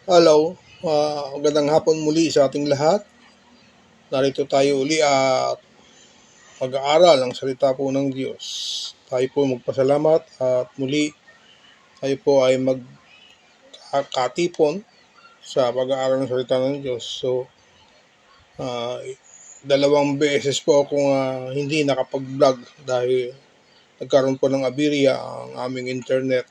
Hello, magandang hapon muli sa ating lahat. Narito tayo uli at mag-aaral ang salita po ng Diyos. Tayo po magpasalamat at muli tayo po ay magkatipon sa pag-aaral ng salita ng Diyos. So, uh, dalawang beses po akong hindi nakapag-vlog dahil nagkaroon po ng aberya ang aming internet.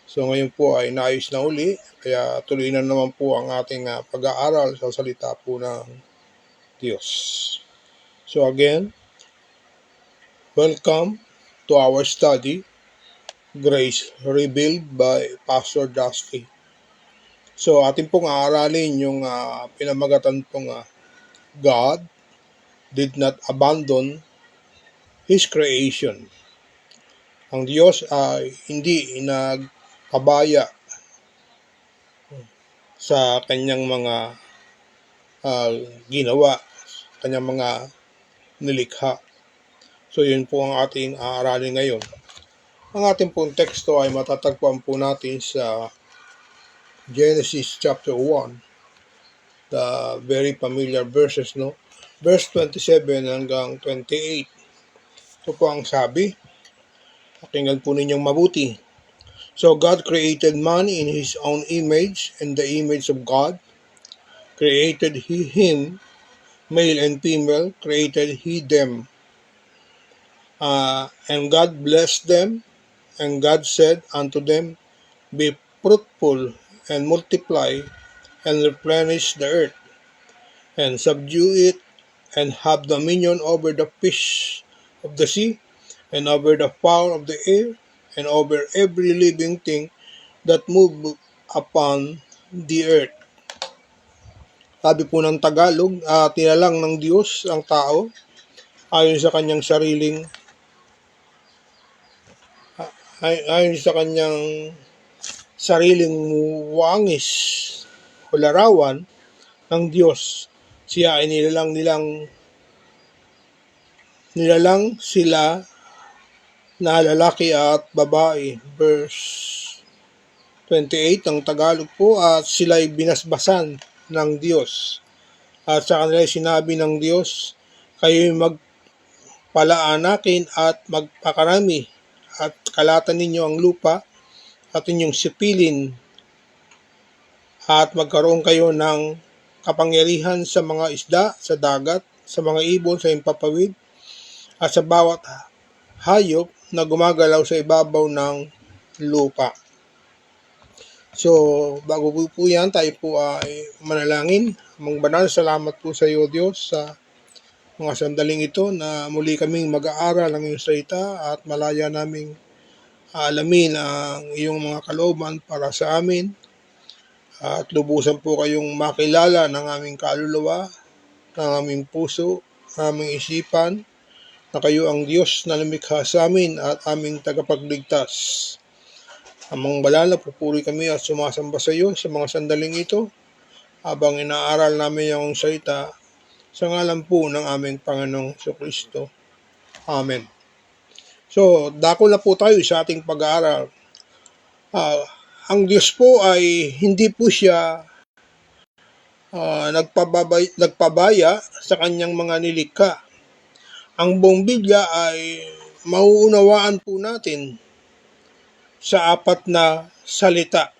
So ngayon po ay naayos na uli, kaya tuloy na naman po ang ating pag-aaral sa salita po ng Diyos. So again, welcome to our study, Grace Revealed by Pastor Dusty. So ating pong aaralin yung pinamagatan pong God did not abandon His creation. Ang Diyos ay hindi nagpabaya sa kanyang mga ginawa, kanyang mga nilikha. So yun po ang ating aaralin ngayon. Ang ating pong teksto ay matatagpuan po natin sa Genesis chapter 1, the very familiar verses, no? Verse 27 hanggang 28. Ito po ang sabi. Pakinggan po ninyong mabuti. So God created man in His own image, in the image of God created He him, male and female created He them. And God blessed them, and God said unto them, be fruitful and multiply and replenish the earth, and subdue it, and have dominion over the fish of the sea, and over the fowl of the air, and over every living thing that move upon the earth. Sabi po ng Tagalog, tinalang ng Diyos ang tao ayon sa kanyang sariling wangis o larawan ng Diyos. Siya ay nilalang sila na lalaki at babae. Verse 28 ng Tagalog po, at sila ay binasbasan ng Diyos. At sa kanila sinabi ng Diyos, kayo'y magpalaanakin at magpakarami at kalatan ninyo ang lupa at inyong sipilin at magkaroon kayo ng kapangyarihan sa mga isda sa dagat, sa mga ibon sa impapawid, at sa bawat hayop na gumagalaw sa ibabaw ng lupa. So, bago po yan, tayo po ay manalangin. Amang banal, salamat po sa iyo, Diyos, sa mga sandaling ito na muli kaming mag-aaral ng iyong salita at malaya naming alamin ang iyong mga kalooban para sa amin. At lubusan po kayong makilala ng aming kaluluwa, ng aming puso, ng aming isipan, na kayo ang Diyos na lumikha sa amin at aming tagapagligtas. Amang banal, pupuri kami at sumasamba sa iyo sa mga sandaling ito habang inaaral namin ang salita sa ngalan po ng aming Panginoong Jesucristo. Amen. So, dako na po tayo sa ating pag-aaral. Ang Diyos po ay hindi po siya nagpabaya sa kanyang mga nilikha. Ang buong Biblia ay mauunawaan po natin sa apat na salita.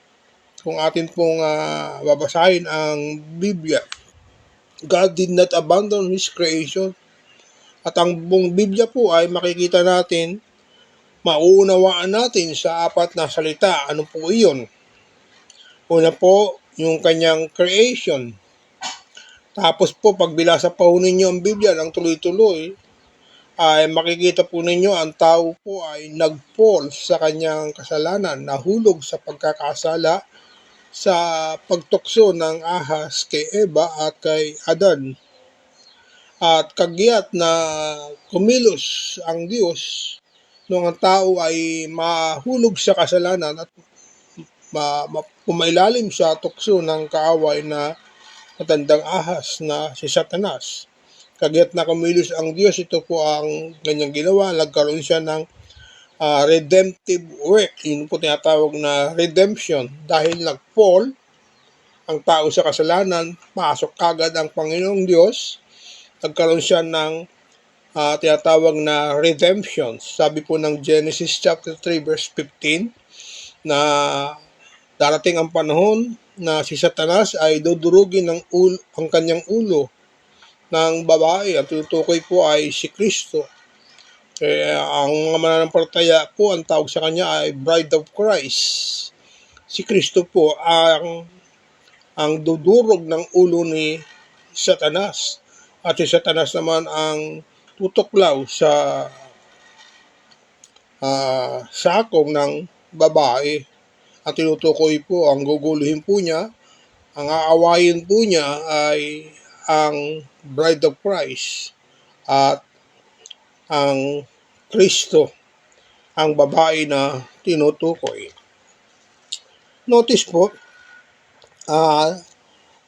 Kung atin pong babasahin ang Biblia, God did not abandon His creation. At ang buong Biblia po ay makikita natin, mauunawaan natin sa apat na salita. Ano po iyon? Una po, yung kanyang creation. Tapos po, pag binasa pa po ninyo ang Biblia ng tuloy-tuloy, ay makikita po ninyo ang tao po ay nag-fall sa kanyang kasalanan, nahulog sa pagkakasala sa pagtukso ng ahas kay Eva at kay Adan. At kagyat na kumilos ang Diyos nung ang tao ay mahulog sa kasalanan at pumailalim sa tukso ng kaaway na matandang ahas na si Satanas. Kagyat na kumilos ang Diyos, ito po ang kanyang ginawa. Nagkaroon siya ng redemptive work. Yun po tinatawag na redemption. Dahil nag-fall ang tao sa kasalanan, pasok kagad ang Panginoong Diyos. Nagkaroon siya ng tinatawag na redemption. Sabi po ng Genesis chapter 3 verse 15 na darating ang panahon na si Satanas ay dudurugin ang kanyang ulo ng babae. Ang tinutukoy po ay si Kristo. Ang mga mananampalataya po, ang tawag sa kanya ay Bride of Christ. Si Kristo po ang dudurog ng ulo ni Satanas. At si Satanas naman ang tutuklaw sa sakong ng babae. At tinutukoy po, ang guguluhin po niya, ang aawayin po niya ay ang Bride of Christ at ang Kristo, ang babae na tinutukoy. Notice po,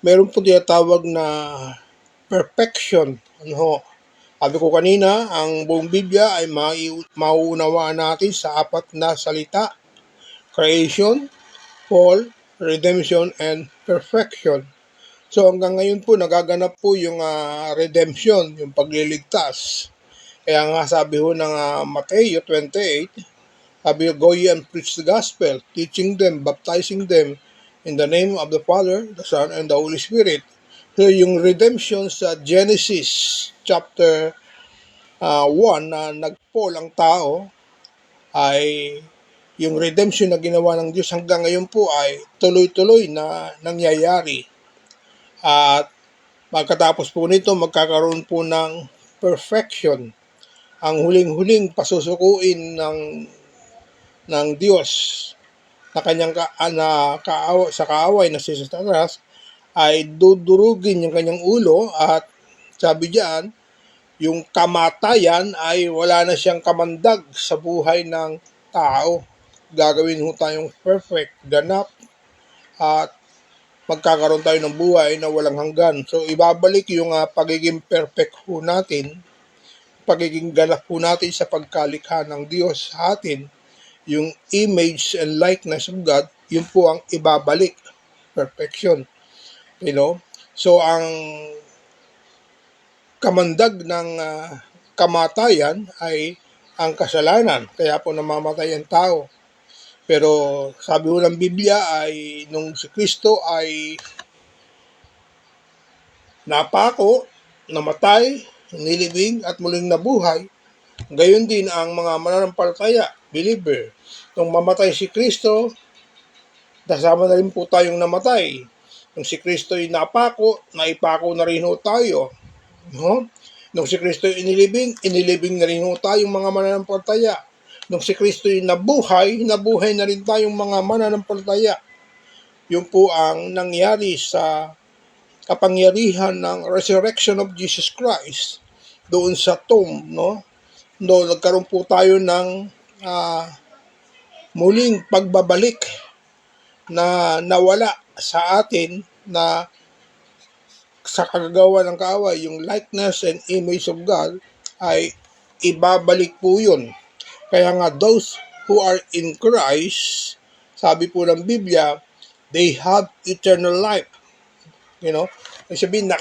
meron po tinatawag na perfection. Sabi ko kanina, ang buong Biblia ay mauunawaan natin sa 4 na salita: creation, fall, redemption, and perfection. So hanggang ngayon po nagaganap po yung redemption, yung pagliligtas. Kaya nga sabi ho ng Matthew 28, sabi, go ye and preach the gospel, teaching them, baptizing them in the name of the Father, the Son, and the Holy Spirit. So yung redemption sa Genesis chapter 1 na nag-fall ang tao, ay yung redemption na ginawa ng Diyos hanggang ngayon po ay tuloy-tuloy na nangyayari. At pagkatapos po nito, magkakaroon po ng perfection. Ang huling-huling pasusukuin ng Diyos na kanyang sa kaaway na si Satanas ay dudurugin yung kanyang ulo, at sabi diyan, yung kamatayan ay wala na siyang kamandag sa buhay ng tao. Gagawin ho tayong perfect, ganap, at magkakaroon tayo ng buhay na walang hanggan. So ibabalik yung pagiging perfect ho natin, pagiging ganap ho natin sa pagkalikha ng Diyos sa atin, yung image and likeness of God, yun po ang ibabalik, perfection. So ang kamandag ng kamatayan ay ang kasalanan, kaya po namamatay ang tao. Pero sabi ho ng Biblia ay nung si Kristo ay napako, namatay, nilibing at muling nabuhay, gayon din ang mga mananampalataya, believer. Nung mamatay si Kristo, kasama na rin po tayong namatay. Nung si Kristo ay napako, naipako na rin ho tayo. Nung si Kristo ay inilibing na rin ho tayong mga mananampalataya. Nung si Kristo ay nabuhay na rin tayong mga mananampalataya. Yun po ang nangyari sa kapangyarihan ng resurrection of Jesus Christ doon sa tomb, nagkaroon po tayo ng muling pagbabalik na nawala sa atin, na sa kagagawa ng kaaway, yung likeness and image of God, ay ibabalik po yun. Kaya nga, those who are in Christ, sabi po ng Biblia, they have eternal life. Sabihin,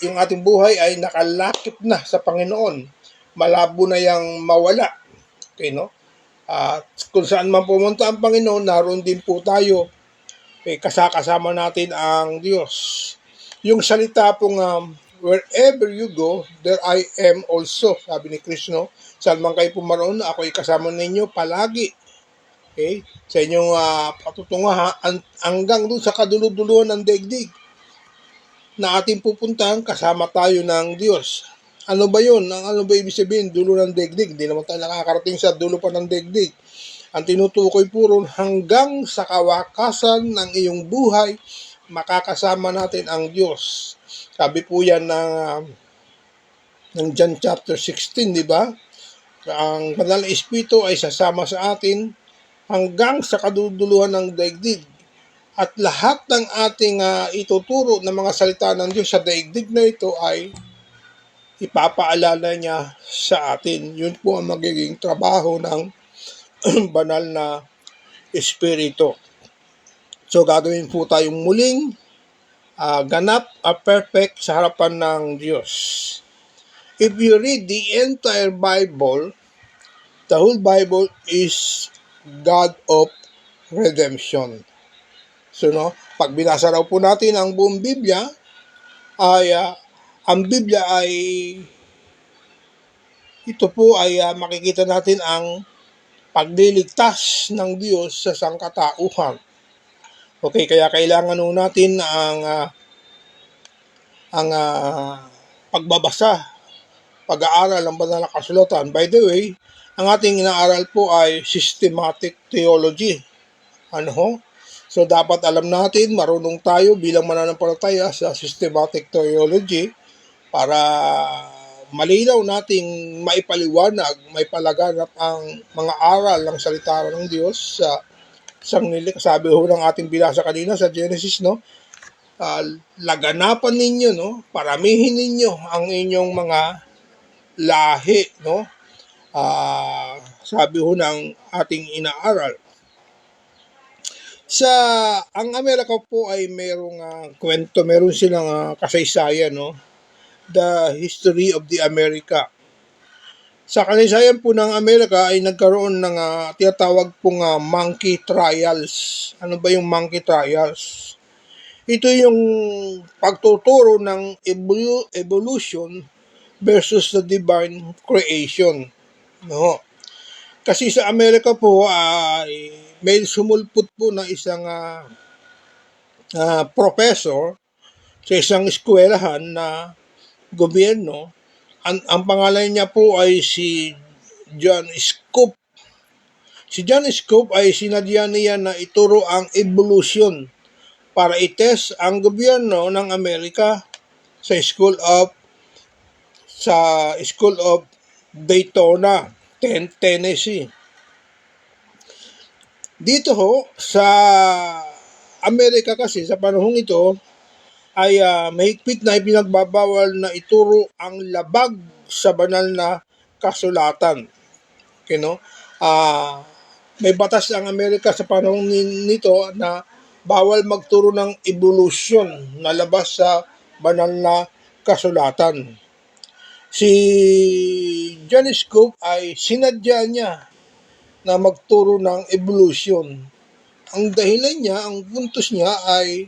yung ating buhay ay nakalakip na sa Panginoon. Malabo na yung mawala. At kung saan man pumunta ang Panginoon, naroon din po tayo. Kasama natin ang Diyos. Yung salita pong wherever you go, there I am also. Sabi ni Krishna, saan man kayo pumaroon, ako'y kasama ninyo palagi. Sa inyong patutungahan hanggang doon sa kaduluduluhan ng daigdig na ating pupuntahan, kasama tayo ng Diyos. Ano ba yun? Ano ba ibig sabihin? Dulo ng daigdig. Hindi naman tayo nakakarating sa dulo pa ng daigdig. Ang tinutukoy po ron, hanggang sa kawakasan ng iyong buhay, makakasama natin ang Diyos. Sabi po yan ng John chapter 16, di ba? Ang Banal na Espiritu ay sasama sa atin hanggang sa kaduduluhan ng daigdig. At lahat ng ating ituturo ng mga salita ng Diyos sa daigdig na ito ay ipapaalala niya sa atin. Yun po ang magiging trabaho ng banal na Espiritu. So gagawin po tayong muling ganap at perfect sa harapan ng Diyos. If you read the entire Bible, the whole Bible is God of redemption. So, pag binasa raw po natin ang buong Biblia, ay ang Biblia ay ito po ay makikita natin ang pagliligtas ng Diyos sa sangkatauhan. Okay, kaya kailangan nun natin ang pagbabasa, pag-aaral ng banal na kasulatan. By the way, ang ating inaaral po ay systematic theology. So dapat alam natin, marunong tayo bilang mananampalataya sa systematic theology para malinaw nating maipaliwanag, maipalaganap ang mga aral ng salita ng Diyos sa sanglilik. Sabi ho ng ating binasa kanina sa Genesis, laganapan ninyo, paramihin ninyo ang inyong mga lahi, sabi ho ng ating inaaral. Ang Amerika po ay merong kwento, meron silang kasaysayan, the history of the America. Sa kasaysayan po ng Amerika ay nagkaroon ng tinatawag pong monkey trials. Ano ba yung monkey trials? Ito yung pagtuturo ng evolution versus the divine creation. Kasi sa Amerika po ay may sumulpot po na isang professor sa isang eskwelahan na gobyerno. Ang pangalan niya po ay si John Scoop. Si John Scoop ay sinadya niya na ituro ang evolution para itest ang gobyerno ng Amerika sa School of Daytona, Tennessee. Dito ho sa Amerika kasi sa panahong ito ay mahigpit na ipinagbabawal na ituro ang labag sa banal na kasulatan. Okay, may batas ang Amerika sa panahon nito na bawal magturo ng evolution na labas sa banal na kasulatan. Si John Scoop ay sinadya niya na magturo ng evolution. Ang dahilan niya, ang puntos niya ay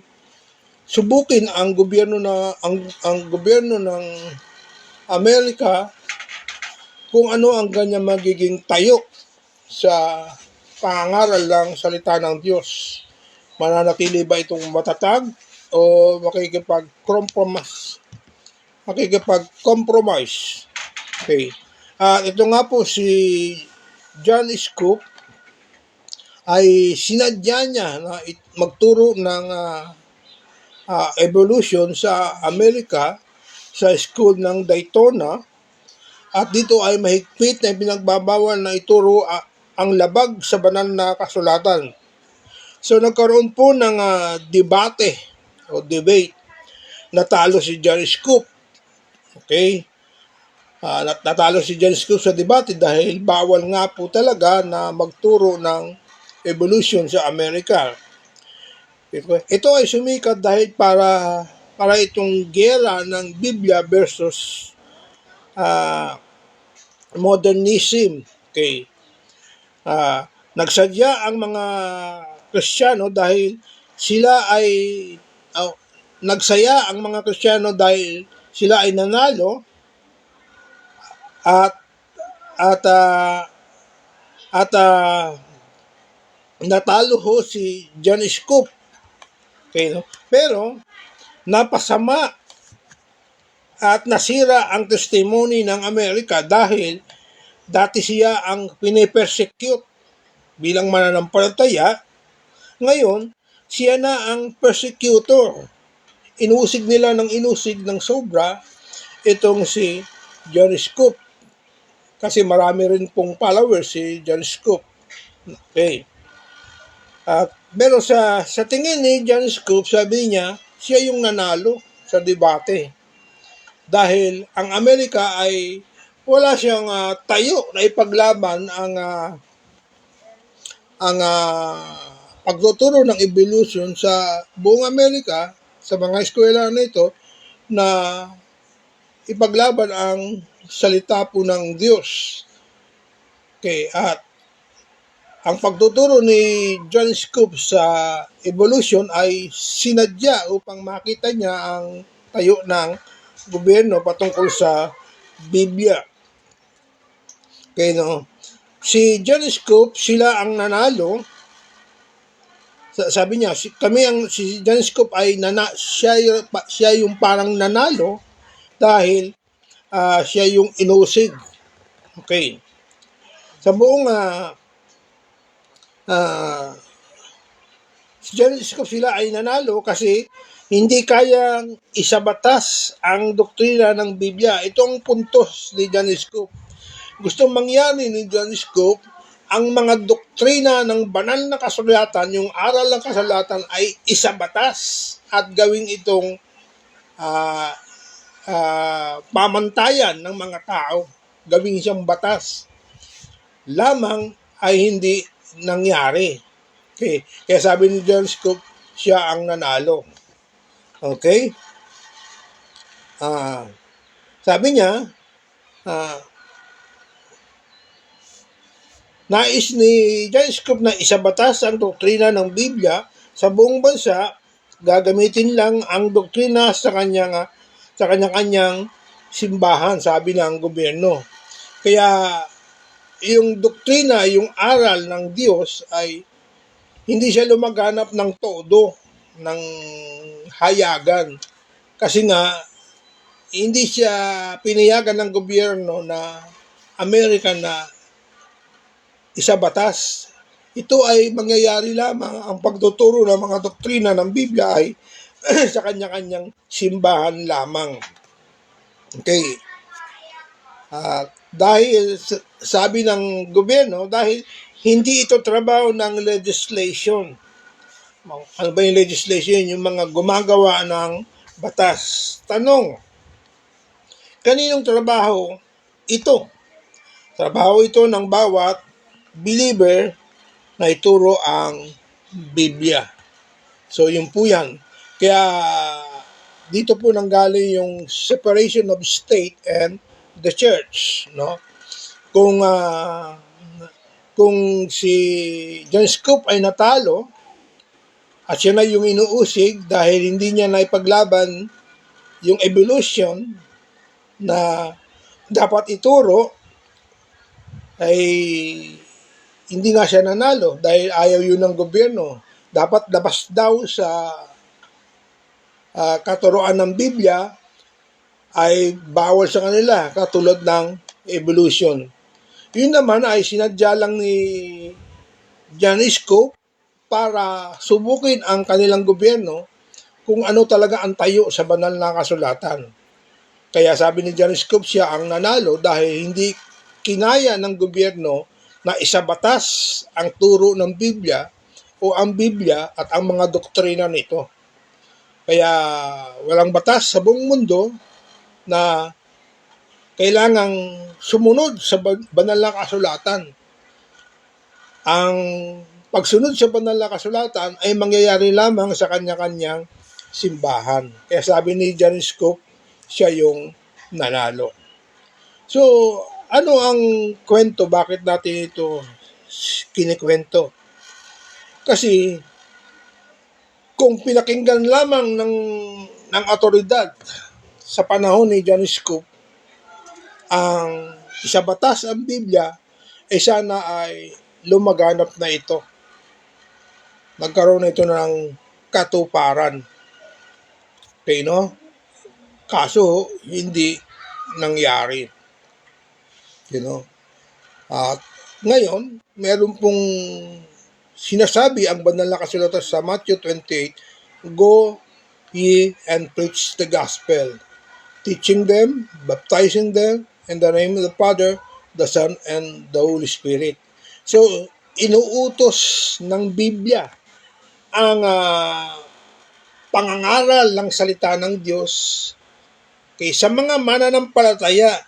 subukin ang gobyerno ng Amerika kung ano ang kanyang magiging tayo sa pangangaral ng salita ng Diyos. Mananatili ba itong matatag o makikipag-compromise? Okay. Ito nga po si John Scoop ay sinadya niya na magturo ng evolution sa Amerika sa school ng Daytona, at dito ay mahigpit na pinagbabawal na ituro ang labag sa banal na kasulatan. So nagkaroon po ng debate o debate. Natalo si John Scoop. Okay? Natalo si John Scoop sa debate dahil bawal nga po talaga na magturo ng evolution sa Amerika. Ito ay sumikat dahil para itong gera ng Biblia versus modernism. Okay. Nagsadya ang mga Kristiyano dahil sila ay nagsaya ang mga Kristiyano dahil sila ay nanalo at natalo ho si John Scoop. Okay, Pero napasama at nasira ang testimony ng Amerika dahil dati siya ang pinipersecute bilang mananampalataya. Ngayon, siya na ang persecutor. Inusig nila ng sobra itong si John Scoop. Kasi marami rin pong followers si John Scoop. Okay. Pero sa tingin ni John Scoop, sabi niya, siya yung nanalo sa debate. Dahil ang Amerika ay wala siyang tayo na ipaglaban ang pagtuturo ng evolution sa buong Amerika sa mga eskwela na ito na ipaglaban ang salita po ng Diyos. Okay, at ang pagtuturo ni John Scoop sa evolution ay sinadya upang makita niya ang tayo ng gobyerno patungkol sa Biblia. Okay, no? Si John Scoop, sila ang nanalo. Sabi niya, si John Scoop ay siya yung parang nanalo dahil siya yung inusig. Okay. Sa buong si John Scoop sila ay nanalo kasi hindi kayang isabatas ang doktrina ng Biblia. Ito ang puntos ni John Scoop. Gustong mangyari ni John Scoop ang mga doktrina ng banal na kasulatan, yung aral ng kasulatan ay isabatas at gawing itong pamantayan ng mga tao, gawing siyang batas. Lamang ay hindi nangyari. Okay. Kaya sabi ni John Scoop, siya ang nanalo. Okay? Sabi niya, nais ni John Scoop na isabatas ang doktrina ng Biblia sa buong bansa, gagamitin lang ang doktrina sa kanya-kanyang simbahan, sabi ng gobyerno. Kaya yung doktrina, yung aral ng Diyos ay hindi siya lumaganap ng todo, ng hayagan. Kasi nga, hindi siya pinayagan ng gobyerno na American na isabatas. Ito ay mangyayari lamang, ang pagtuturo ng mga doktrina ng Biblia ay sa kanya-kanyang simbahan lamang. Okay. Dahil sabi ng gobyerno, dahil hindi ito trabaho ng legislation. Ano ba yung legislation? Yung mga gumagawa ng batas. Tanong, kaninong trabaho ito? Trabaho ito ng bawat believer na ituro ang Biblia. So, yun po yan. Kaya, dito po nanggaling yung separation of state and the church, no? Kung si John Scoop ay natalo at siya na yung inuusig dahil hindi niya naipaglaban yung evolution na dapat ituro, ay hindi nga siya nanalo dahil ayaw yun ng gobyerno. Dapat labas daw sa katuruan ng Biblia ay bawal sa kanila, katulad ng evolution. Yun naman ay sinadya lang ni John Scoop para subukin ang kanilang gobyerno kung ano talaga ang tayo sa banal na kasulatan. Kaya sabi ni John Scoop, siya ang nanalo dahil hindi kinaya ng gobyerno na isabatas ang turo ng Biblia o ang Biblia at ang mga doktrina nito. Kaya walang batas sa buong mundo na kailangang sumunod sa banal na kasulatan. Ang pagsunod sa banal na kasulatan ay mangyayari lamang sa kanya-kanyang simbahan. Kaya sabi ni John Scoop, siya yung nanalo. So, ano ang kwento? Bakit natin ito kinikwento? Kasi kung pinakinggan lamang ng otoridad sa panahon ni John Scoop ang isabatas ang Biblia, sana ay lumaganap na ito. Nagkaroon na ito ng katuparan. Okay, no? Kaso, hindi nangyari. You know? At ngayon, meron pong sinasabi ang banal na kasulatan sa Matthew 28, "Go ye and preach the gospel, teaching them, baptizing them in the name of the Father, the Son, and the Holy Spirit." So, inuutos ng Biblia ang pangangaral ng salita ng Diyos kay sa mga mananampalataya,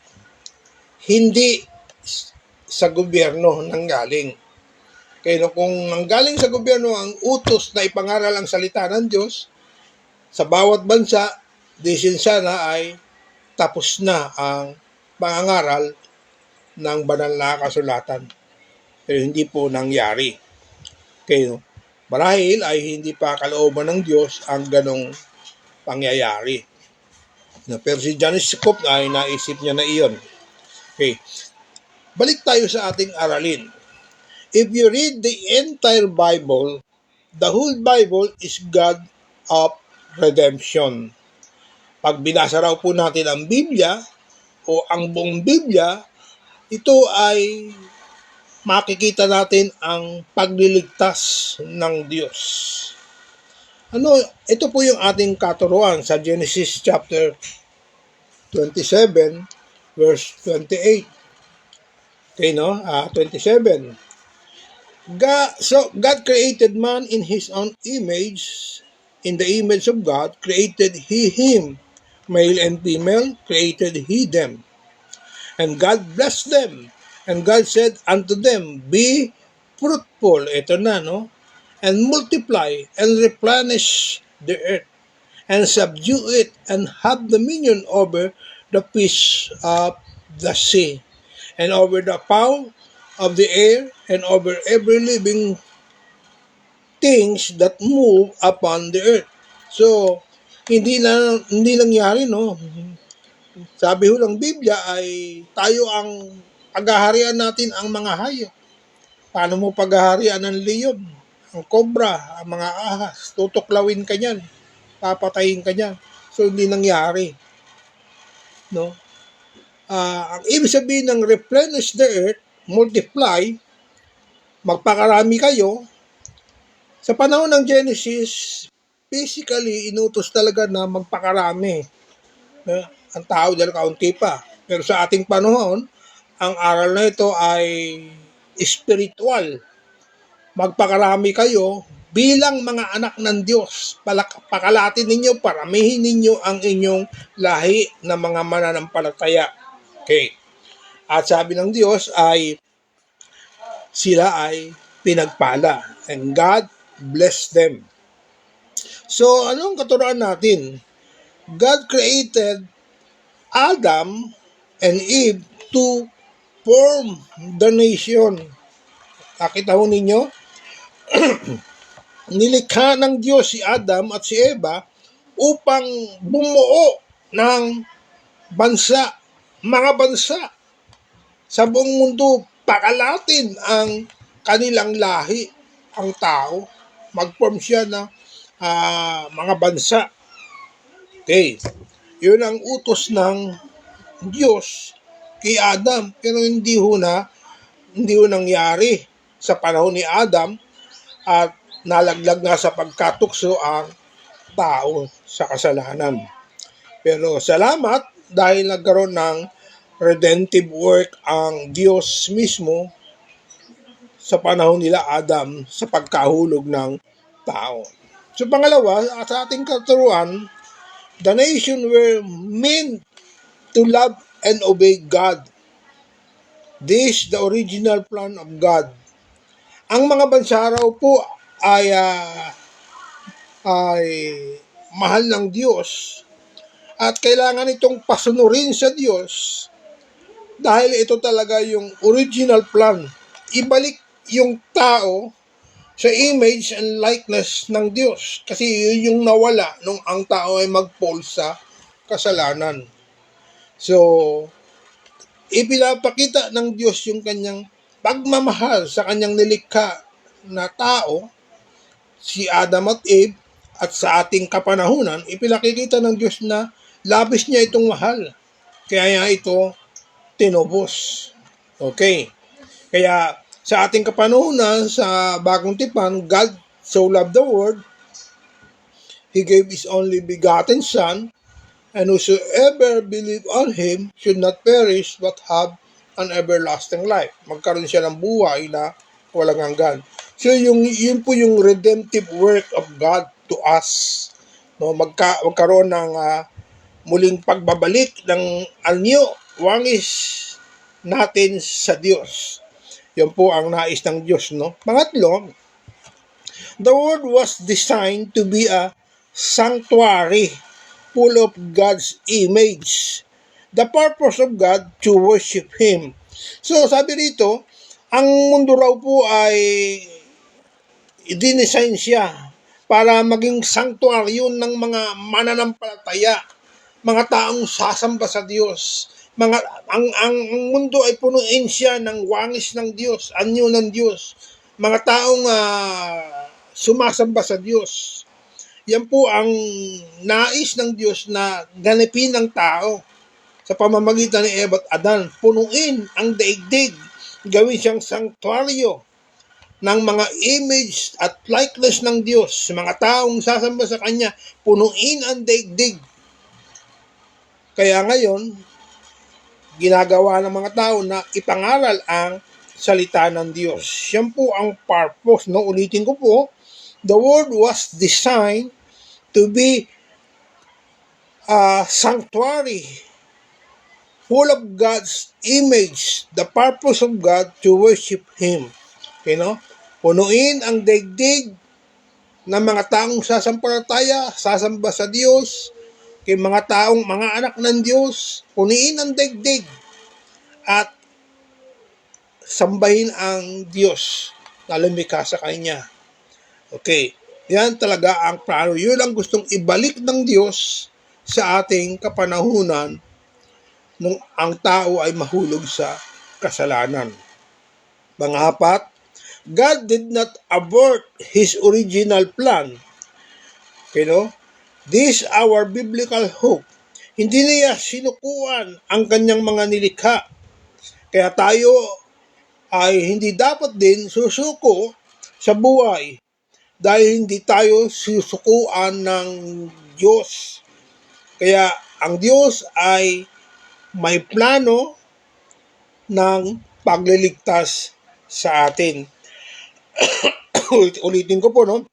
hindi sa gobyerno nanggaling. Kaya kung nanggaling sa gobyerno ang utos na ipangaral ang salita ng Diyos, Sa bawat bansa, disensa na ay tapos na ang pangangaral ng banal na kasulatan. Pero hindi po nangyari. Kaya marahil ay hindi pa kalooban ng Diyos ang ganong pangyayari. Pero si John Scott ay naisip niya na iyon. Okay. Balik tayo sa ating aralin. If you read the entire Bible, the whole Bible is God of redemption. Pag binasa raw po natin ang Biblia o ang buong Biblia, ito ay makikita natin ang pagliligtas ng Diyos. Ito po yung ating katuruan sa Genesis chapter 27 verse 28. Okay, no? 27. God created man in His own image. In the image of God created He him. Male and female created He them. And God blessed them. And God said unto them, be fruitful. Ito na, no? And multiply and replenish the earth. And subdue it and have dominion over the fish of the sea. And over the fowl of the air. And over every living things that move upon the earth. So, hindi nangyari, no? Sabi ho ng Biblia ay tayo ang paghaharian natin ang mga hayop. Paano mo paghaharian ang leon, ang cobra, ang mga ahas? Tutuklawin ka niyan, papatayin ka niyan. So, hindi nangyari. No? Ang ibig sabihin ng replenish the earth, multiply, magpakarami kayo. Sa panahon ng Genesis, physically, inutos talaga na magpakarami. Ang tao dahil kaunti pa. Pero sa ating panahon, ang aral na ito ay spiritual. Magpakarami kayo bilang mga anak ng Diyos. Pakalatin ninyo, paramihin ninyo ang inyong lahi na mga mananampalataya. Okay. At sabi ng Diyos ay sila ay pinagpala. And God bless them. So, anong katuruan natin? God created Adam and Eve to form the nation. Nakita ho ninyo? Nilikha ng Diyos si Adam at si Eva upang bumuo ng bansa, mga bansa sa buong mundo. Pakalatin ang kanilang lahi, ang tao. Mag-form siya ng mga bansa. Okay. Yun ang utos ng Diyos kay Adam. Pero hindi ho nangyari sa panahon ni Adam at nalaglag nga sa pagkatukso ang tao sa kasalanan. Pero salamat dahil nagkaroon ng redemptive work ang Diyos mismo sa panahon nila Adam sa pagkahulog ng tao. So pangalawa, sa ating katuruan, the nation were meant to love and obey God. This is the original plan of God. Ang mga bansa raw po ay mahal ng Diyos at kailangan itong pasunurin sa Diyos dahil ito talaga yung original plan. Ibalik yung tao sa image and likeness ng Diyos kasi yun yung nawala nung ang tao ay mag-fall sa kasalanan. So, ipinapakita ng Diyos yung kanyang pagmamahal sa kanyang nilikha na tao, si Adam at Eve, at sa ating kapanahunan, ipinakikita ng Diyos na labis niya itong mahal. Kaya ito tinubos. Okay. Kaya sa ating kapanahunan, sa bagong tipan, God so loved the world, He gave His only begotten Son, and whosoever believe on Him should not perish but have an everlasting life. Magkaroon siya ng buhay na walang hanggan. So yun po yung redemptive work of God to us. No, magkaroon ng muling pagbabalik ng anyo, wangis natin sa Diyos. Yan po ang nais ng Diyos, no? Pangatlo, the world was designed to be a sanctuary full of God's image. The purpose of God to worship Him. So sabi rito, ang mundo raw po ay dinesign siya para maging sanctuary ng mga mananampalataya, mga taong sasamba sa Diyos. Ang mundo ay punuin siya ng wangis ng Diyos, anyo ng Diyos. Mga taong sumasamba sa Diyos. Yan po ang nais ng Diyos na ganapin ng tao sa pamamagitan ni Eva at Adan. Punuin ang daigdig, gawin siyang sanctuaryo ng mga image at likeness ng Diyos. Mga taong sasamba sa Kanya, punuin ang daigdig. Kaya ngayon, ginagawa ng mga tao na ipangaral ang salita ng Diyos. Yan po ang purpose. No? Ulitin ko po, the world was designed to be a sanctuary full of God's image, the purpose of God to worship Him. Okay, no? Punuin ang daigdig ng mga taong sasampalataya, sasamba sa Diyos, kay mga taong mga anak ng Diyos, punuin ang daigdig at sambahin ang Diyos na lumikha sa Kanya. Okay, yan talaga ang plano. Yun ang gustong ibalik ng Diyos sa ating kapanahunan nung ang tao ay mahulog sa kasalanan. Pang-apat, God did not abort His original plan. Okay, no? This our biblical hope. Hindi niya sinukuan ang kanyang mga nilikha. Kaya tayo ay hindi dapat din susuko sa buhay dahil hindi tayo susukuan ng Diyos. Kaya ang Diyos ay may plano ng pagliligtas sa atin. Ulitin ko po, no?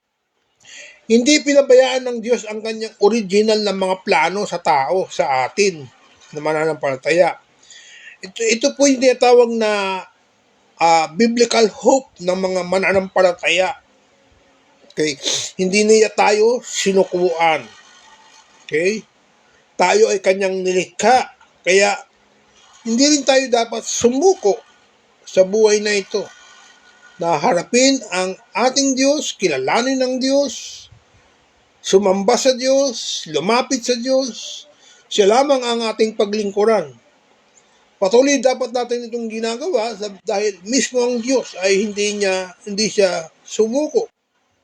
Hindi pinabayaan ng Diyos ang kanyang original na mga plano sa tao, sa atin, na mananampalataya. Ito po yung tinatawag na biblical hope ng mga mananampalataya. Okay? Hindi niya tayo sinukuan. Okay? Tayo ay kanyang nilikha. Kaya, hindi rin tayo dapat sumuko sa buhay na ito. Na harapin ang ating Diyos, kilalanin ng Diyos, sumamba sa Diyos, lumapit sa Diyos. Siya lamang ang ating paglingkuran. Patuloy dapat natin itong ginagawa dahil mismo ang Diyos ay hindi siya sumuko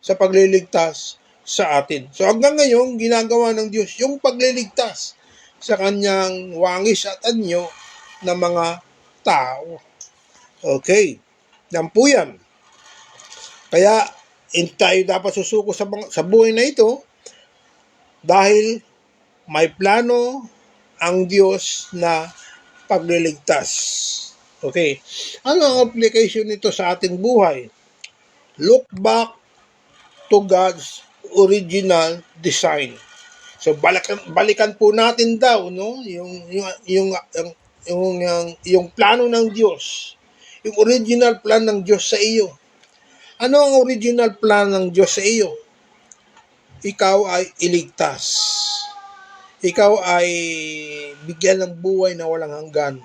sa pagliligtas sa atin. So hanggang ngayon, ginagawa ng Diyos yung pagliligtas sa kanyang wangis at anyo ng mga tao. Okay, yan po yan. Kaya, hindi tayo dapat susuko sa buhay na ito dahil may plano ang Diyos na pagliligtas. Okay. Ano ang application nito sa ating buhay? Look back to God's original design. So balikan po natin daw, no, yung plano ng Diyos. Yung original plan ng Diyos sa iyo. Ano ang original plan ng Diyos sa iyo? Ikaw ay iligtas. Ikaw ay bigyan ng buhay na walang hanggan.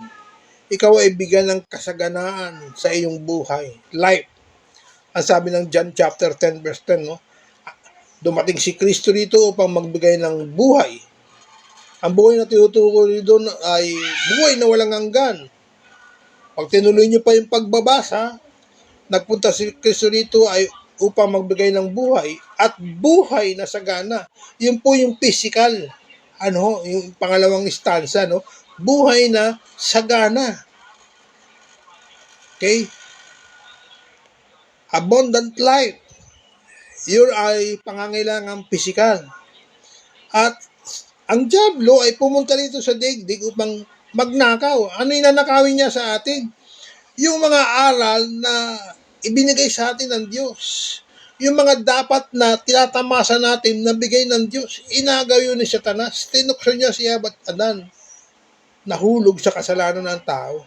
Ikaw ay bigyan ng kasaganaan sa iyong buhay. Life. Ang sabi ng John chapter 10 verse 10, no? Dumating si Kristo dito upang magbigay ng buhay. Ang buhay na tinutukoy doon ay buhay na walang hanggan. Pag tinuloy niyo pa yung pagbabasa, nagpunta si Kristo dito ay upang magbigay ng buhay at buhay na sagana. Yun po yung physical, yung pangalawang stanza, no? Buhay na sagana. Okay? Abundant life. Yun ay pangangailangang physical. At ang dyablo ay pumunta dito sa daigdig upang magnakaw. Ano yung nanakawin niya sa atin? Yung mga aral na ibinigay sa atin ng Diyos. Yung mga dapat na tinatamasa natin na bigay ng Diyos, inagaw yun ni Satanas. Tinukso niya si Eva at Adan. Nahulog sa kasalanan ng tao.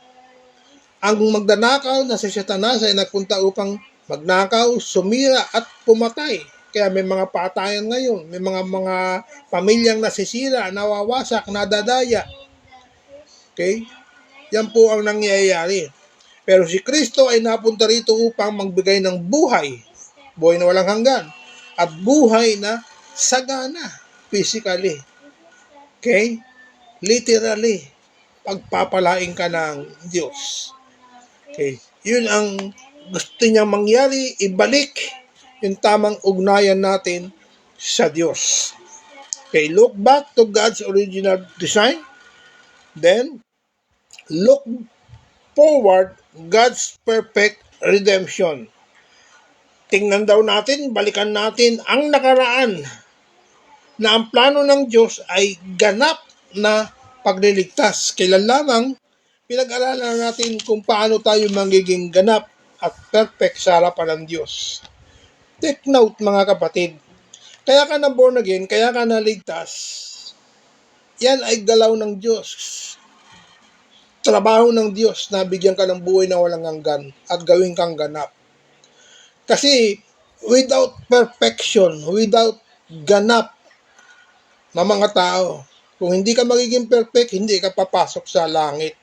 Ang magdanakaw na si Satanas ay nagpunta upang magnakaw, sumira at pumatay. Kaya may mga patayan ngayon, may mga pamilyang nasisira, nawawasak, nadadaya. Okay? Yan po ang nangyayari. Pero si Kristo ay napunta rito upang magbigay ng buhay. Buhay na walang hanggan. At buhay na sagana. Physically. Okay? Literally. Pagpapalain ka ng Diyos. Okay? Yun ang gusto niya mangyari, ibalik yung tamang ugnayan natin sa Diyos. Okay, look back to God's original design. Then, look forward God's perfect redemption. Tingnan daw natin, balikan natin ang nakaraan na ang plano ng Diyos ay ganap na pagliligtas. Kailan lamang pinag-aralan natin kung paano tayo magiging ganap at perfect sa harapan ng Diyos. Take note mga kapatid, kaya ka na born again, kaya ka naligtas, yan ay galaw ng Diyos. Trabaho ng Diyos na bigyan ka ng buhay na walang hanggan at gawin kang ganap. Kasi without perfection, without ganap na mga tao, kung hindi ka magiging perfect, hindi ka papasok sa langit.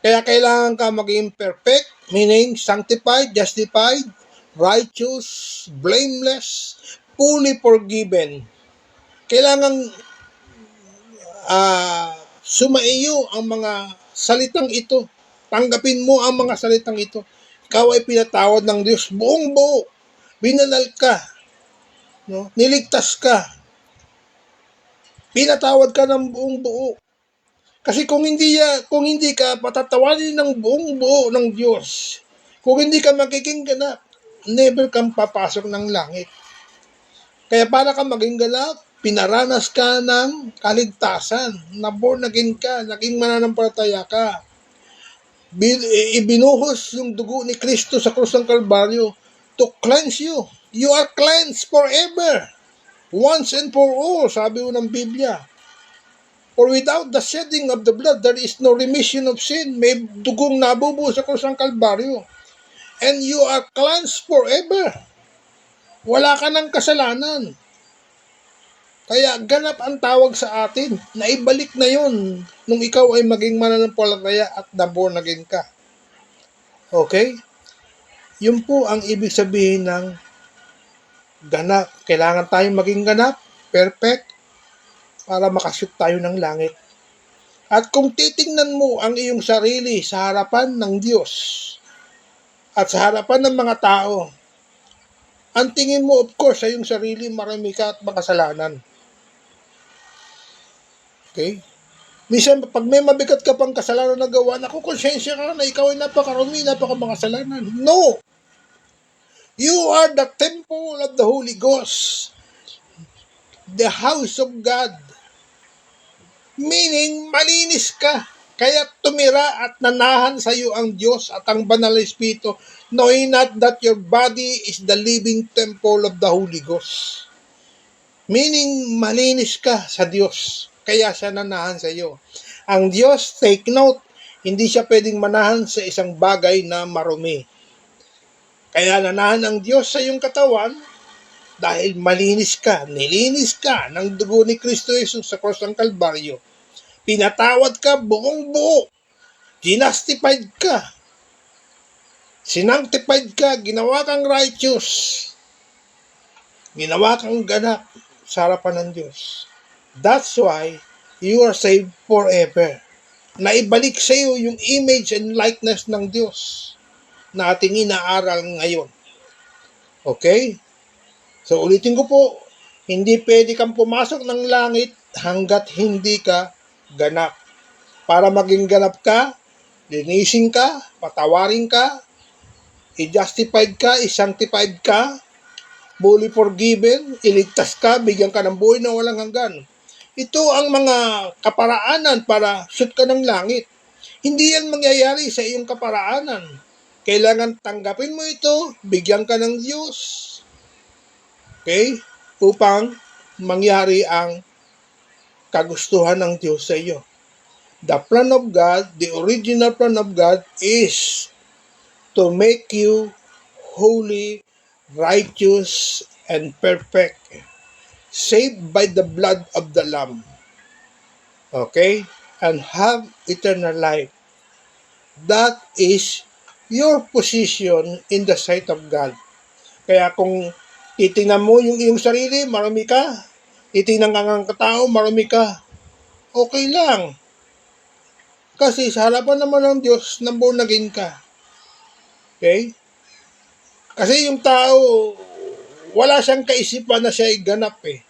Kaya kailangan ka maging perfect, meaning sanctified, justified, righteous, blameless, fully forgiven. Kailangan sumaiyo ang mga salitang ito. Tanggapin mo ang mga salitang ito. Ikaw ay pinatawad ng Diyos buong buo. Binanal ka. No? Niligtas ka. Pinatawad ka ng buong buo. Kasi kung hindi ka patatawarin ng buong buo ng Diyos, kung hindi ka magiging ganap, never kang papasok ng langit. Kaya para ka maging ganap, pinaranas ka ng kaligtasan, na born again ka, naging mananampalataya ka. Ibinuhos yung dugo ni Kristo sa krus ng Kalbaryo to cleanse you. You are cleansed forever. Once and for all, sabi mo ng Biblia. For without the shedding of the blood, there is no remission of sin. May dugong nabubuo sa krus ng Kalbaryo. And you are cleansed forever. Wala ka ng kasalanan. Kaya ganap ang tawag sa atin. Naibalik na yun nung ikaw ay maging mananampalataya at na-born again ka. Okay? Yun po ang ibig sabihin ng ganap. Kailangan tayong maging ganap, perfect, para makashoot tayo ng langit. At kung titingnan mo ang iyong sarili sa harapan ng Diyos at sa harapan ng mga tao, ang tingin mo of course sa iyong sarili, marami ka at makasalanan. Okay? Minsan, pag may mabigat ka pang kasalanan na gawa, naku, konsensya ka na ikaw ay napakarumi, napakamakasalanan. No! You are the temple of the Holy Ghost. The house of God. Meaning, malinis ka. Kaya tumira at nanahan sa iyo ang Diyos at ang banal na Espiritu, knowing not that your body is the living temple of the Holy Ghost. Meaning, malinis ka sa Diyos. Kaya siya nanahan sa iyo. Ang Diyos, take note, hindi siya pwedeng manahan sa isang bagay na marumi. Kaya nanahan ang Diyos sa iyong katawan dahil malinis ka, nilinis ka ng dugo ni Kristo Jesus sa krus ng Kalbaryo. Pinatawad ka buong buo. Ginastified ka. Sinanctified ka. Ginawa kang righteous. Ginawa kang ganap sa harapan ng Diyos. That's why you are saved forever. Naibalik sa iyo yung image and likeness ng Diyos na ating inaaral ngayon. Okay? So ulitin ko po, hindi pwede kang pumasok ng langit hanggat hindi ka ganap. Para maging ganap ka, linisin ka, patawarin ka, i-justified ka, i-sanctified ka, fully forgiven, iligtas ka, bigyan ka ng buhay na walang hanggan. Ito ang mga kaparaanan para shoot ka ng langit. Hindi yan mangyayari sa iyong kaparaanan. Kailangan tanggapin mo ito, bigyan ka ng Diyos. Okay? Upang mangyari ang kagustuhan ng Diyos sa iyo. The plan of God, the original plan of God is to make you holy, righteous, and perfect, saved by the blood of the Lamb, okay, and have eternal life. That is your position in the sight of God. Kaya kung titingnan mo yung iyong sarili, marami ka. Titingnan ka ng katao, marami ka. Okay lang. Kasi sa harapan naman ng Diyos, born again ka. Okay? Kasi yung tao, wala siyang kaisipan na siya ay ganap eh.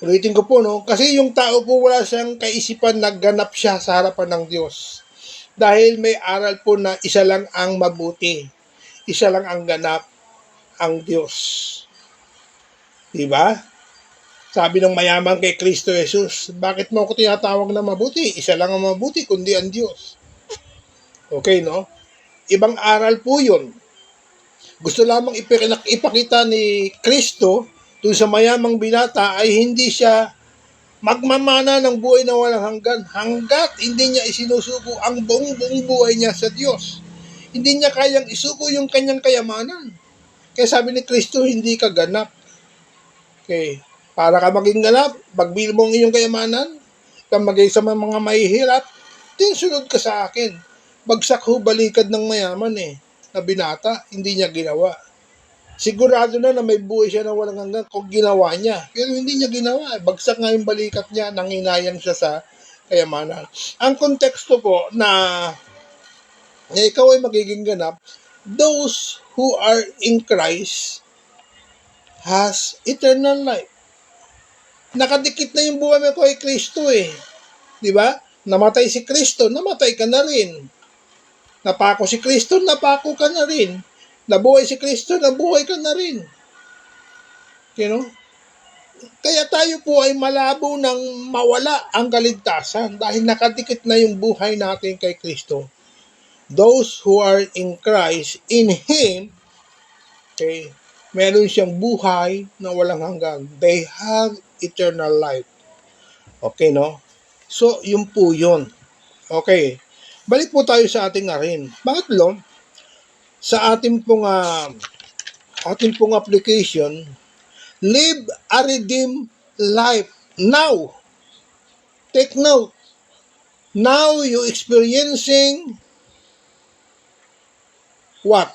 Ulitin ko po, no? Kasi yung tao po wala siyang kaisipan na ganap siya sa harapan ng Diyos. Dahil may aral po na isa lang ang mabuti. Isa lang ang ganap, ang Diyos. Diba? Sabi ng mayaman kay Kristo Jesus, bakit mo ako tinatawag na mabuti? Isa lang ang mabuti, kundi ang Diyos. Okay, no? Ibang aral po yun. Gusto lamang ipakita ni Kristo dun sa mayamang binata ay hindi siya magmamana ng buhay na walang hanggan hanggat hindi niya isinusuko ang buong buhay niya sa Diyos. Hindi niya kayang isuko yung kanyang kayamanan. Kaya sabi ni Kristo, hindi ka ganap. Okay. Para ka maging ganap, pagbil mo ang iyong kayamanan, kang maging sa mga mahihirap, tinsunod ka sa akin. Bagsak ho balikad ng mayaman na binata, hindi niya ginawa. Sigurado na may buhay siya na walang hanggan kung ginawa niya. Pero hindi niya ginawa. Bagsak nga yung balikat niya, nanginayang siya sa kayamanan. Ang konteksto po na ikaw ay magiging ganap, those who are in Christ has eternal life. Nakadikit na yung buhay mo kay Kristo Di ba? Namatay si Kristo, namatay ka na rin. Napako si Kristo, napako ka na rin. Nabuhay si Kristo, nabuhay ka na rin. You know? Kaya tayo po ay malabo nang mawala ang kaligtasan dahil nakadikit na yung buhay natin kay Kristo. Those who are in Christ, in Him, okay, meron siyang buhay na walang hanggan. They have eternal life. Okay, no? So, yun po yun. Okay. Balik po tayo sa ating arin. Pangatlo, sa ating pong application, live a redeemed life now. Take note. Now you experiencing what?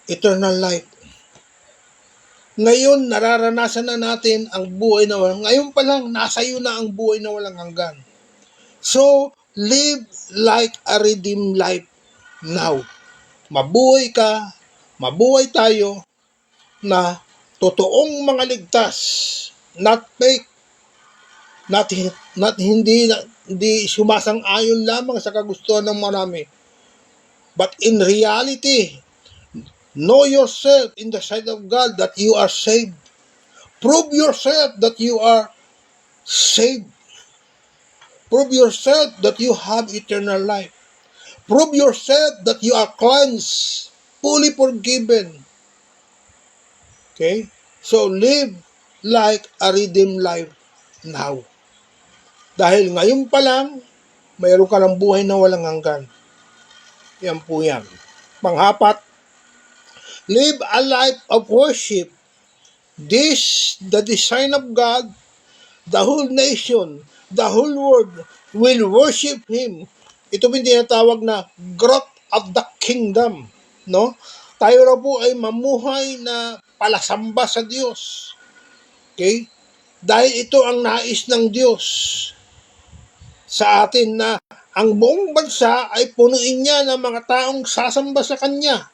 Eternal life. Ngayon, nararanasan na natin ang buhay na walang, ngayon pa lang, nasa iyo na ang buhay na walang hanggan. So, live like a redeemed life now. Mabuhay ka, mabuhay tayo na totoong mga ligtas, not fake, hindi sumasang-ayon lamang sa kagustuhan ng marami. But in reality, know yourself in the sight of God that you are saved. Prove yourself that you are saved. Prove yourself that you have eternal life. Prove yourself that you are cleansed, fully forgiven. Okay? So, live like a redeemed life now. Dahil ngayon pa lang, mayroon ka ng buhay na walang hanggan. Yan po yan. Panghapat, live a life of worship. This, the design of God, the whole nation, the whole world will worship Him. Ito po yung tinatawag na growth of the kingdom. No? Tayo raw po ay mamuhay na palasamba sa Diyos. Okay? Dahil ito ang nais ng Diyos sa atin na ang buong bansa ay punuin niya ng mga taong sasamba sa Kanya,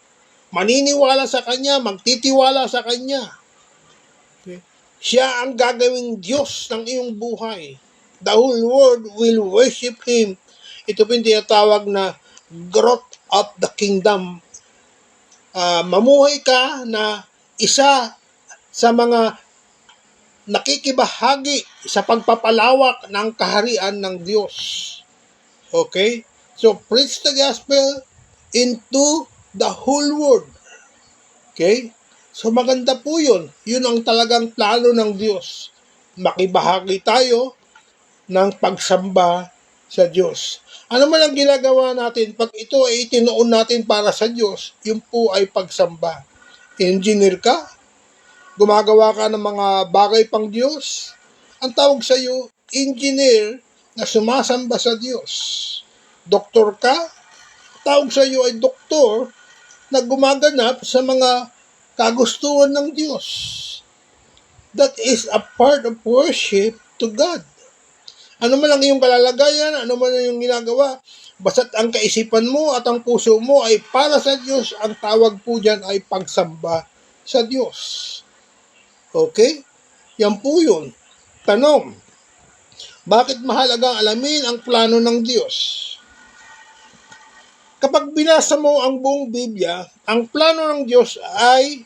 maniniwala sa Kanya, magtitiwala sa Kanya. Okay? Siya ang gagawing Diyos ng iyong buhay. The whole world will worship Him. Ito po yung tinatawag na growth of the kingdom. Mamuhay ka na isa sa mga nakikibahagi sa pagpapalawak ng kaharian ng Diyos. Okay? So, preach the gospel into the whole world. Okay? So, maganda po yun. Yun ang talagang plano ng Diyos. Makibahagi tayo ng pagsamba sa Diyos. Ano man ang ginagawa natin, pag ito ay itinuon natin para sa Diyos, yun po ay pagsamba. Engineer ka? Gumagawa ka ng mga bagay pang Diyos? Ang tawag sa iyo, engineer na sumasamba sa Diyos. Doktor ka? Tawag sa iyo ay doktor na gumaganap sa mga kagustuhan ng Diyos. That is a part of worship to God. Ano man ang iyong kalalagayan, ano man ang iyong ginagawa, basta't ang kaisipan mo at ang puso mo ay para sa Diyos, ang tawag po dyan ay pagsamba sa Diyos. Okay? Yan po yun. Tanong, bakit mahalagang alamin ang plano ng Diyos? Kapag binasa mo ang buong Biblia, ang plano ng Diyos ay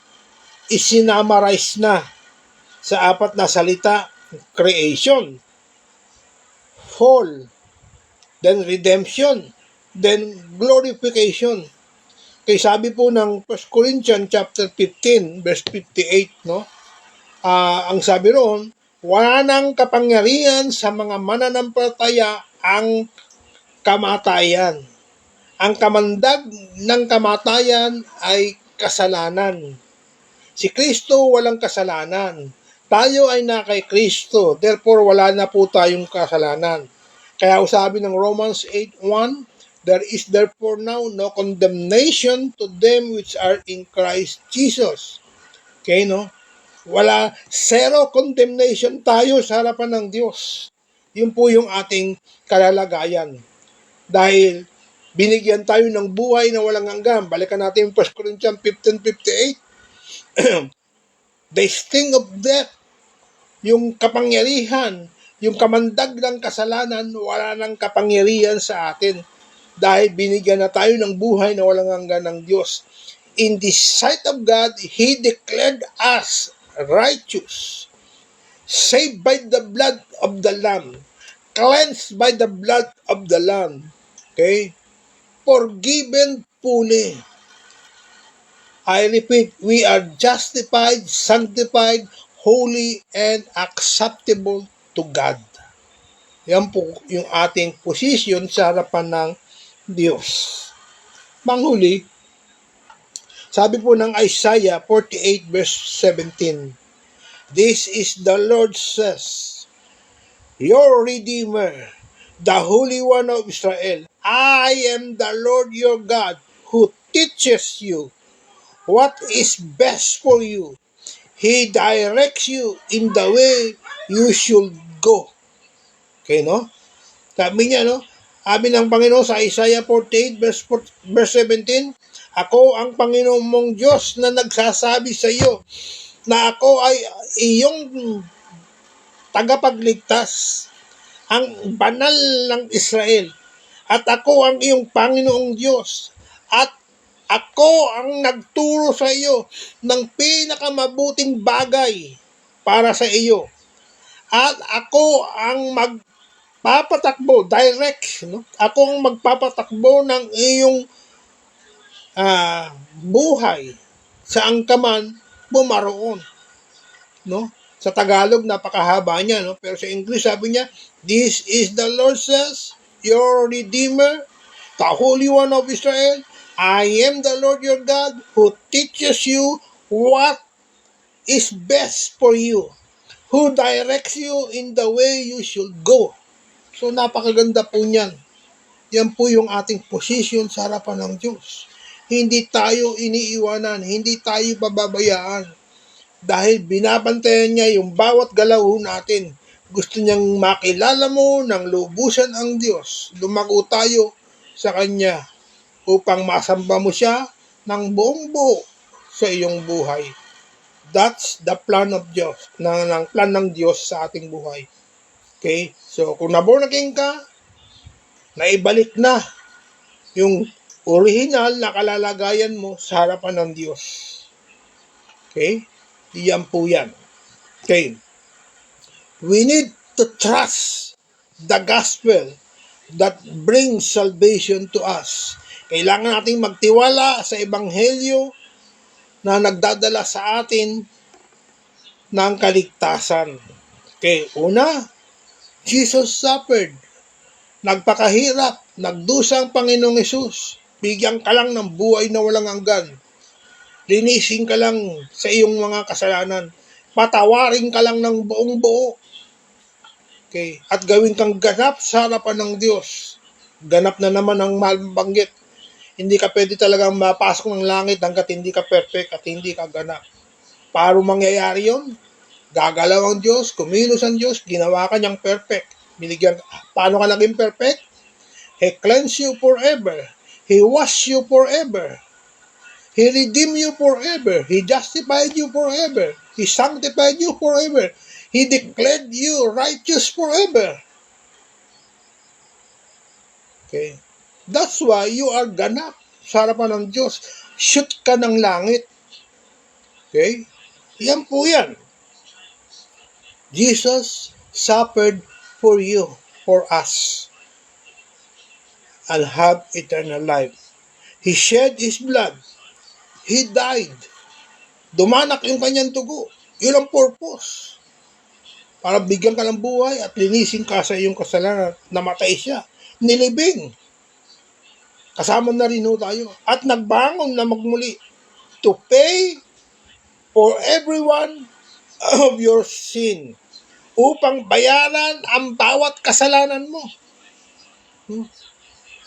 isinamarize na sa apat na salita: creation, fall, then redemption, then glorification. Kaya sabi po ng 1 Corinthians chapter 15 verse 58, no? Ang sabi roon, wala nang kapangyarihan sa mga mananampalataya ang kamatayan. Ang kamandag ng kamatayan ay kasalanan. Si Kristo walang kasalanan. Tayo ay na kay Kristo, therefore wala na po tayong kasalanan. Kaya sabi ng Romans 8:1, there is therefore now no condemnation to them which are in Christ Jesus. Okay, no? Wala, zero condemnation tayo sa harapan ng Diyos. Yun po yung ating kalalagayan. Dahil binigyan tayo ng buhay na walang hanggan. Balikan natin 1 Corinthians 15:58. The sting of death, yung kapangyarihan, yung kamandag ng kasalanan, wala nang kapangyarihan sa atin dahil binigyan na tayo ng buhay na walang hanggan ng Diyos. In the sight of God, He declared us righteous, saved by the blood of the Lamb, cleansed by the blood of the Lamb, okay? Forgiven fully. I repeat, we are justified, sanctified, holy, and acceptable to God. Yan po yung ating posisyon sa harapan ng Diyos. Panghuli, sabi po ng Isaiah 48 verse 17, this is the Lord says, your Redeemer, the Holy One of Israel. I am the Lord your God who teaches you what is best for you. He directs you in the way you should go. Okay, no? Sabi niya, no? Sabi ng Panginoon sa Isaiah 48 verse 17, ako ang Panginoon mong Diyos na nagsasabi sa iyo na ako ay iyong tagapagligtas, ang banal ng Israel, at ako ang iyong Panginoong Diyos, at ako ang nagturo sa iyo ng pinakamabuting bagay para sa iyo. At ako ang magpapatakbo, direct, no? Ako ang magpapatakbo ng iyong buhay saan ka man bumaroon. No? Sa Tagalog, napakahaba niya. No? Pero sa English, sabi niya, this is the Lord says, your Redeemer, the Holy One of Israel. I am the Lord your God who teaches you what is best for you, who directs you in the way you should go. So napakaganda po niyan. Yan po yung ating position sa harapan ng Diyos. Hindi tayo iniiwanan, hindi tayo pababayaan. Dahil binabantayan niya yung bawat galaw natin. Gusto niyang makilala mo ng lubusan ang Diyos. Lumago tayo sa Kanya upang masamba mo siya ng buong buo sa iyong buhay. That's the plan of Diyos, ng plan ng Diyos sa ating buhay. Okay? So, kung naborn again ka, naibalik na yung original na kalalagayan mo sa harapan ng Diyos. Okay? Iyan po yan. Okay. We need to trust the gospel that brings salvation to us. Kailangan nating magtiwala sa ebanghelyo na nagdadala sa atin ng kaligtasan. Okay, una, Jesus suffered. Nagpakahirap, nagdusang Panginoong Hesus. Bigyan ka lang ng buhay na walang hanggan. Linisin ka lang sa iyong mga kasalanan. Patawarin ka lang ng buong buo. Okay? At gawin kang ganap sa harapan ng Diyos. Ganap na naman ang mabanggit. Hindi ka pwede talagang mapasok ng langit hanggat hindi ka perfect at hindi ka ganap. Paano mangyayari yun? Gagalaw ang Diyos, kumilos ang Diyos, ginawa ka niyang perfect. Paano ka naging perfect? He cleansed you forever. He washed you forever. He redeemed you forever. He justified you forever. He sanctified you forever. He declared you righteous forever. Okay? That's why you are ganap sa harapan ng Diyos. Shoot ka ng langit. Okay? Yan po yan. Jesus suffered for you, for us, and have eternal life. He shed His blood. He died. Dumanak yung kanyang dugo. Yun ang purpose. Para bigyan ka ng buhay at linisin ka sa iyong kasalanan. Namatay siya. Nilibing. Kasama na rin tayo. At nagbangon na magmuli to pay for everyone of your sin. Upang bayaran ang bawat kasalanan mo.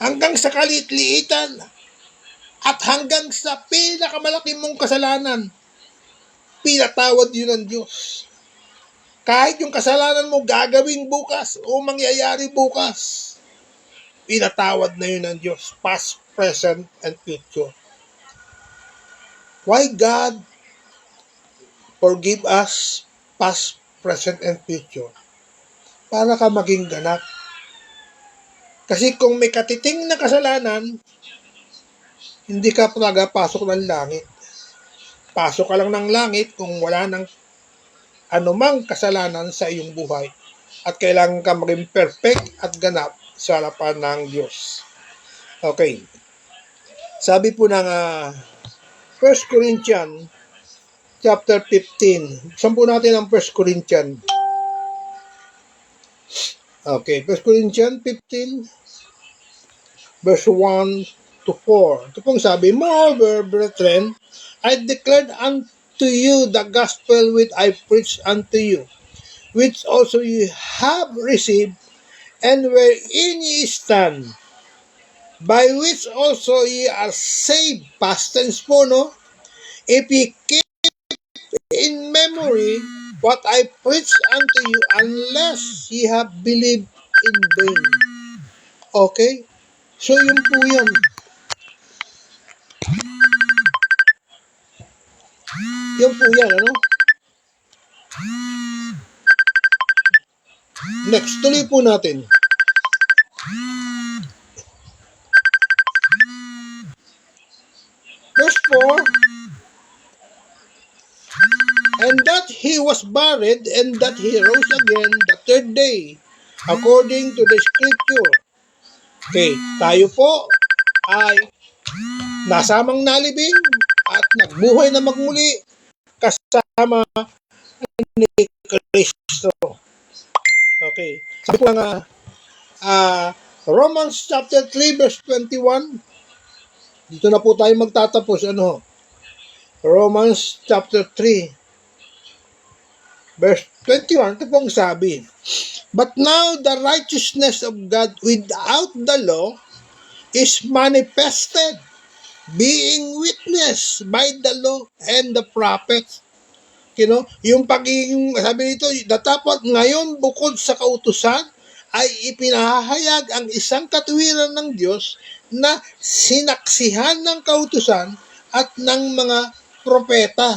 Hanggang sa kalit-liitan at hanggang sa pinakamalaki mong kasalanan, pinatawad yun ng Diyos. Kahit yung kasalanan mo gagawin bukas o mangyayari bukas, pinatawad na yun ng Diyos. Past, present, and future. Why God forgive us past, present, and future? Para ka maging ganap. Kasi kung may katiting na kasalanan, hindi ka talaga pasok ng langit. Pasok ka lang ng langit kung wala ng anumang kasalanan sa iyong buhay. At kailangan ka maging perfect at ganap sa harapan ng Diyos. Okay. Sabi po ng 1 Corinthians chapter 15. Buksan po natin ang 1 Corinthians. Okay, 1 Corinthians 15 verse 1 to 4. Ito pong sabi, moreover, brethren, I declared unto you the gospel which I preached unto you, which also you have received, and wherein ye stand, by which also ye are saved. Past tense po, no? If ye keep in memory what I preached unto you, unless ye have believed in vain. Okay? So, yun po yun. Yun po yan, ano? Next, tuloy po natin. Verse 4, and that he was buried, and that he rose again the third day, according to the scripture. Okay, tayo po ay nasamang nalibing at nagbuhay na magmuli kasama ni Kristo. Okay, sabi po nga, Romans chapter 3 verse 21. Dito na po tayo magtatapos. Ano? Romans chapter 3 verse 21. Ito pong sabi, but now the righteousness of God without the law is manifested, being witnessed by the law and the prophets. You know, yung pagiging, sabi nito, datapot ngayon bukod sa kautusan, ay ipinahayag ang isang katuwiran ng Diyos na sinaksihan ng kautusan at ng mga propeta.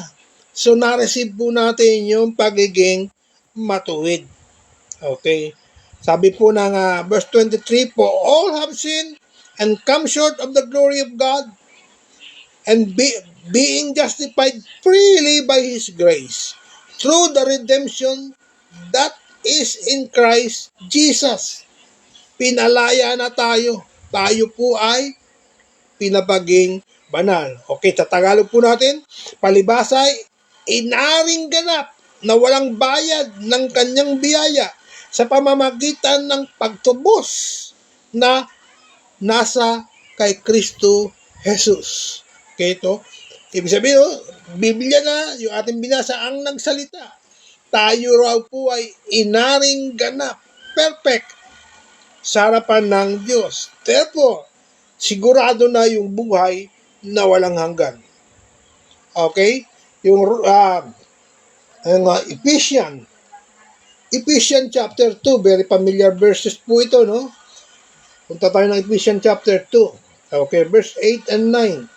So, na-receive po natin yung pagiging matuwid. Okay. Sabi po ng verse 23, for all have sinned and come short of the glory of God, and being justified freely by His grace, through the redemption that is in Christ Jesus. Pinalaya na tayo. Tayo po ay pinapaging banal. Okay, sa Tagalog po natin, palibasay, inaring ganap na walang bayad ng kanyang biyaya sa pamamagitan ng pagtubos na nasa kay Kristo Jesus. Okay, ito. Ibig sabihin, Biblia na, yung ating binasa ang nagsalita. Tayo raw po ay inaring ganap, perfect, sa harapan ng Diyos. Therefore, sigurado na yung buhay na walang hanggan. Okay? Yung Ephesians chapter 2, very familiar verses po ito, no? Punta tayo ng Ephesians chapter 2. Okay, verse 8 and 9.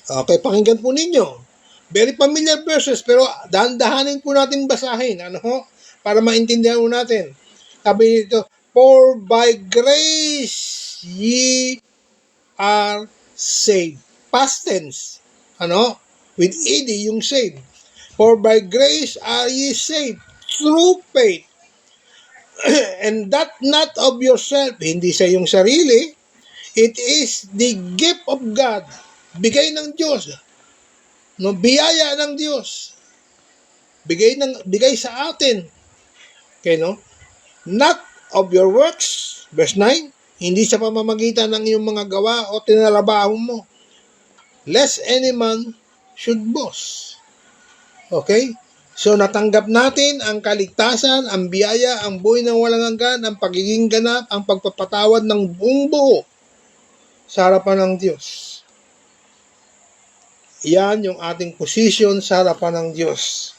Okay, pakinggan po ninyo. Very familiar verses, pero dahan-dahanin po natin basahin. Ano ho? Para maintindihan po natin. Sabi nito, for by grace ye are saved. Past tense. Ano? With ed, yung saved. For by grace are ye saved through faith. And that not of yourself, hindi sa iyong sarili. It is the gift of God. Bigay ng Diyos. No, biyaya ng Diyos. Bigay sa atin. Okay, no? Not of your works. Verse 9. Hindi sa pamamagitan ng iyong mga gawa o tinarabaho mo. Lest any man should boast. Okay? So, natanggap natin ang kaligtasan, ang biyaya, ang buhay ng walang hanggan, ang pagiging ganap, ang pagpapatawad ng buong buo sa harapan ng Diyos. Yan yung ating position sa harapan ng Diyos.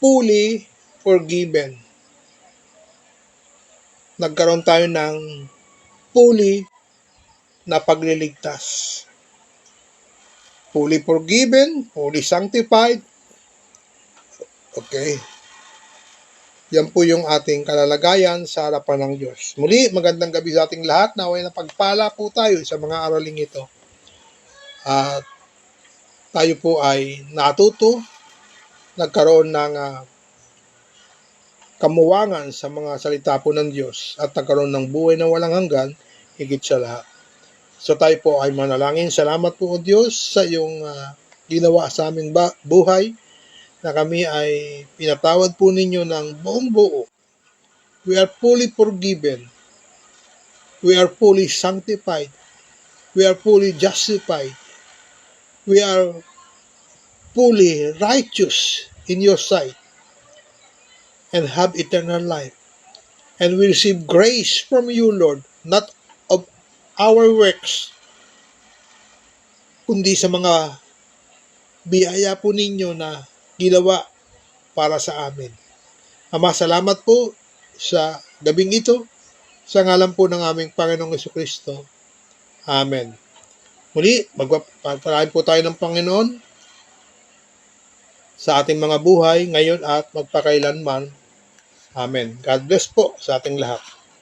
Fully forgiven. Nagkaroon tayo ng fully na pagliligtas. Fully forgiven, fully sanctified. Okay. Yan po yung ating kalalagayan sa harapan ng Diyos. Muli, magandang gabi sa ating lahat. Naway na pagpala po tayo sa mga araling ito. At tayo po ay natuto, nagkaroon ng kamuwangan sa mga salita po ng Diyos at nagkaroon ng buhay na walang hanggan, higit sa lahat. So tayo po ay manalangin. Salamat po o Diyos sa iyong ginawa sa aming buhay, na kami ay pinatawad po ninyo ng buong buo. We are fully forgiven. We are fully sanctified. We are fully justified. We are fully righteous in your sight and have eternal life. And we receive grace from you, Lord, not of our works, kundi sa mga biyaya po ninyo na ginawa para sa amin. Ama, salamat po sa gabing ito, sa ngalan po ng aming Panginoong Jesucristo. Amen. Muli, magpapalain po tayo ng Panginoon sa ating mga buhay ngayon at magpakailanman. Amen. God bless po sa ating lahat.